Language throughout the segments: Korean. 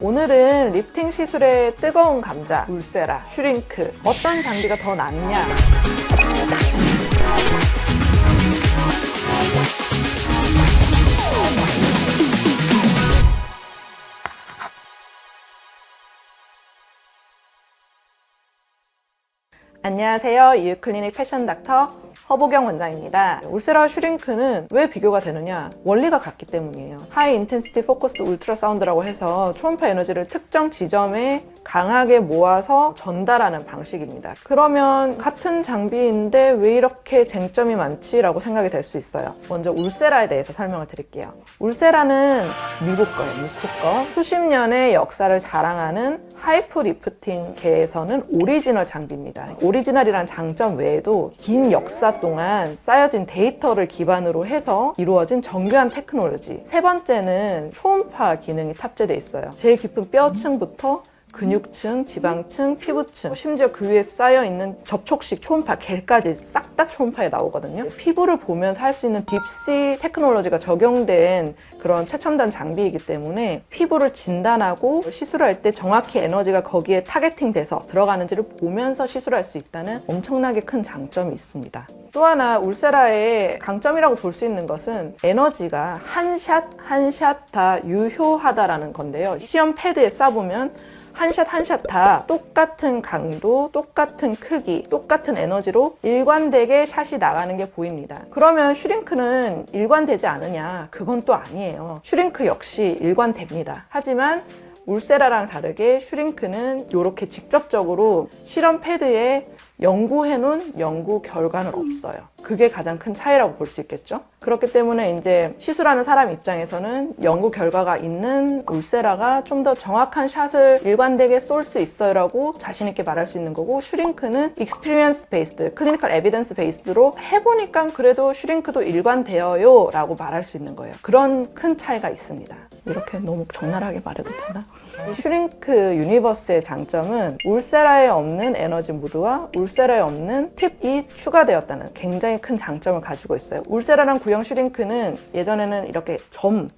오늘은 리프팅 시술의 뜨거운 감자, 울세라, 슈링크 어떤 장비가 더 낫냐? 안녕하세요. 이유클리닉 패션 닥터 허보경 원장입니다. 울세라와 슈링크는 왜 비교가 되느냐? 원리가 같기 때문이에요. 하이 인텐시티 포커스드 울트라사운드라고 해서 초음파 에너지를 특정 지점에 강하게 모아서 전달하는 방식입니다. 그러면 같은 장비인데 왜 이렇게 쟁점이 많지? 라고 생각이 될 수 있어요. 먼저 울세라에 대해서 설명을 드릴게요. 울세라는 미국 거예요. 미국 거. 수십 년의 역사를 자랑하는 하이프 리프팅계에서는 오리지널 장비입니다. 오리지널이란 장점 외에도 긴 역사 동안 쌓여진 데이터를 기반으로 해서 이루어진 정교한 테크놀로지. 세 번째는 초음파 기능이 탑재되어 있어요. 제일 깊은 뼈층부터 근육층, 지방층, 피부층, 심지어 그 위에 쌓여있는 접촉식 초음파, 겔까지 싹 다 초음파에 나오거든요. 피부를 보면서 할 수 있는 딥시 테크놀로지가 적용된 그런 최첨단 장비이기 때문에 피부를 진단하고 시술할 때 정확히 에너지가 거기에 타겟팅돼서 들어가는지를 보면서 시술할 수 있다는 엄청나게 큰 장점이 있습니다. 또 하나 울세라의 강점이라고 볼 수 있는 것은 에너지가 한 샷 한 샷 다 유효하다라는 건데요. 시험 패드에 쏴보면 한 샷 한 샷 다 똑같은 강도, 똑같은 크기, 똑같은 에너지로 일관되게 샷이 나가는 게 보입니다. 그러면 슈링크는 일관되지 않으냐? 그건 또 아니에요. 슈링크 역시 일관됩니다. 하지만 울세라랑 다르게 슈링크는 이렇게 직접적으로 실험 패드에 연구해놓은 연구 결과는 없어요. 그게 가장 큰 차이라고 볼 수 있겠죠? 그렇기 때문에 이제 시술하는 사람 입장에서는 연구 결과가 있는 울세라가 좀 더 정확한 샷을 일관되게 쏠 수 있어요 라고 자신 있게 말할 수 있는 거고, 슈링크는 experience based, clinical evidence based로 해보니까 그래도 슈링크도 일관되어요 라고 말할 수 있는 거예요. 그런 큰 차이가 있습니다. 이렇게 너무 적나라하게 말해도 되나? 이 슈링크 유니버스의 장점은 울세라에 없는 에너지 모드와 울세라에 없는 팁이 추가되었다는 굉장히 큰 장점을 가지고 있어요. 울세라랑 구형 슈링크는 예전에는 이렇게 점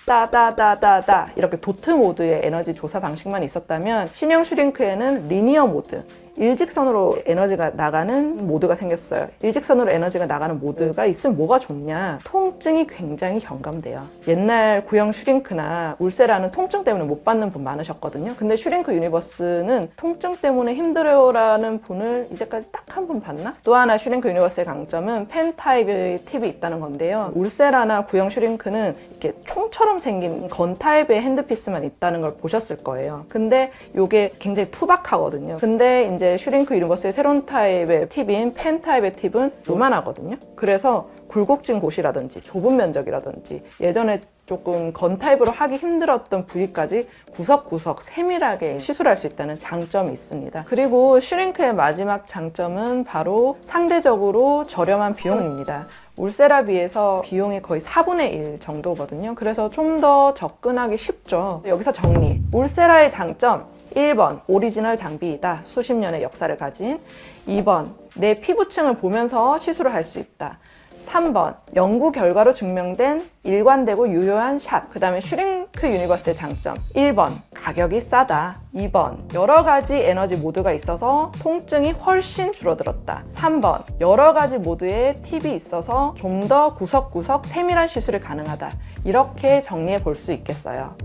따다다다다 이렇게 도트 모드의 에너지 조사 방식만 있었다면, 신형 슈링크에는 리니어 모드, 일직선으로 에너지가 나가는 모드가 생겼어요. 일직선으로 에너지가 나가는 모드가 있으면 뭐가 좋냐? 통증이 굉장히 경감돼요. 옛날 구형 슈링크나 울세라는 통증 때문에 못 받는 분 많으셨거든요. 근데 슈링크 유니버스는 통증 때문에 힘들어요라는 분을 이제까지 딱 한 분 봤나? 또 하나 슈링크 유니버스의 강점은 펜 타입의 팁이 있다는 건데요. 울세라나 구형 슈링크는 이렇게 총처럼 생긴 건 타입의 핸드피스만 있다는 걸 보셨을 거예요. 근데 이게 굉장히 투박하거든요. 근데 이제 슈링크 유니버스의 새로운 타입의 팁인 펜 타입의 팁은 요만하거든요. 그래서 굴곡진 곳이라든지 좁은 면적이라든지 예전에 조금 건 타입으로 하기 힘들었던 부위까지 구석구석 세밀하게 시술할 수 있다는 장점이 있습니다. 그리고 슈링크의 마지막 장점은 바로 상대적으로 저렴한 비용입니다. 울세라 비해서 비용이 거의 4분의 1 정도거든요. 그래서 좀 더 접근하기 쉽죠. 여기서 정리. 울세라의 장점 1번, 오리지널 장비이다. 수십 년의 역사를 가진. 2번, 내 피부층을 보면서 시술을 할 수 있다. 3번, 연구 결과로 증명된 일관되고 유효한 샷. 그 다음에 슈링크 유니버스의 장점 1번, 가격이 싸다. 2번, 여러 가지 에너지 모드가 있어서 통증이 훨씬 줄어들었다. 3번, 여러 가지 모드의 팁이 있어서 좀 더 구석구석 세밀한 시술이 가능하다. 이렇게 정리해 볼 수 있겠어요.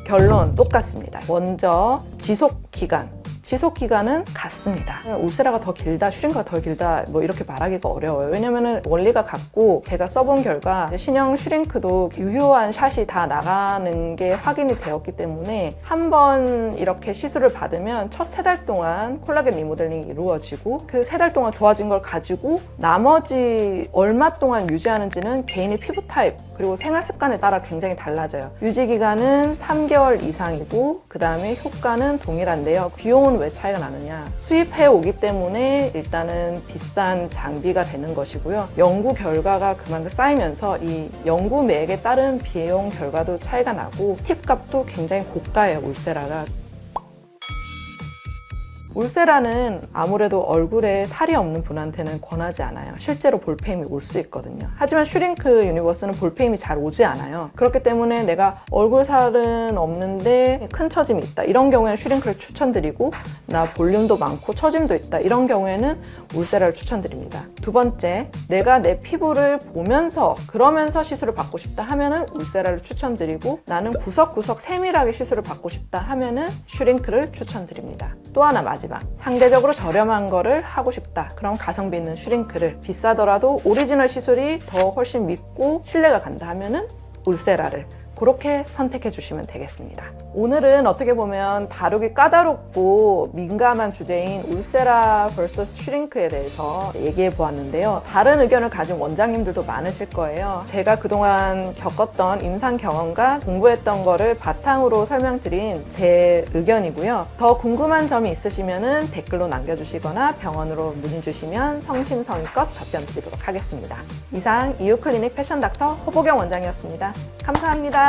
결론 똑같습니다. 먼저 지속기간은 같습니다. 울세라가 더 길다, 슈링크가 더 길다 뭐 이렇게 말하기가 어려워요. 왜냐면 원리가 같고, 제가 써본 결과 신형 슈링크도 유효한 샷이 다 나가는 게 확인이 되었기 때문에 한 번 이렇게 시술을 받으면 첫 3달 동안 콜라겐 리모델링이 이루어지고, 그 3달 동안 좋아진 걸 가지고 나머지 얼마 동안 유지하는지는 개인의 피부 타입 그리고 생활 습관에 따라 굉장히 달라져요. 유지 기간은 3개월 이상이고 그 다음에 효과는 동일한데요. 비용은 왜 차이가 나느냐? 수입해 오기 때문에 일단은 비싼 장비가 되는 것이고요. 연구 결과가 그만큼 쌓이면서 이 연구 매액에 따른 비용 결과도 차이가 나고, 팁 값도 굉장히 고가예요, 울세라가. 울세라는 아무래도 얼굴에 살이 없는 분한테는 권하지 않아요. 실제로 볼페임이 올 수 있거든요. 하지만 슈링크 유니버스는 볼페임이 잘 오지 않아요. 그렇기 때문에 내가 얼굴 살은 없는데 큰 처짐이 있다. 이런 경우에는 슈링크를 추천드리고, 나 볼륨도 많고 처짐도 있다. 이런 경우에는 울세라를 추천드립니다. 두 번째, 내가 내 피부를 보면서 그러면서 시술을 받고 싶다 하면은 울세라를 추천드리고, 나는 구석구석 세밀하게 시술을 받고 싶다 하면은 슈링크를 추천드립니다. 또 하나 마지막, 상대적으로 저렴한 거를 하고 싶다. 그럼 가성비 있는 슈링크를, 비싸더라도 오리지널 시술이 더 훨씬 믿고 신뢰가 간다 하면은 울세라를 그렇게 선택해 주시면 되겠습니다. 오늘은 어떻게 보면 다루기 까다롭고 민감한 주제인 울세라 vs 슈링크에 대해서 얘기해 보았는데요. 다른 의견을 가진 원장님들도 많으실 거예요. 제가 그동안 겪었던 임상 경험과 공부했던 거를 바탕으로 설명드린 제 의견이고요. 더 궁금한 점이 있으시면 댓글로 남겨주시거나 병원으로 문의 주시면 성심성의껏 답변 드리도록 하겠습니다. 이상 이유클리닉 패션 닥터 허보경 원장이었습니다. 감사합니다.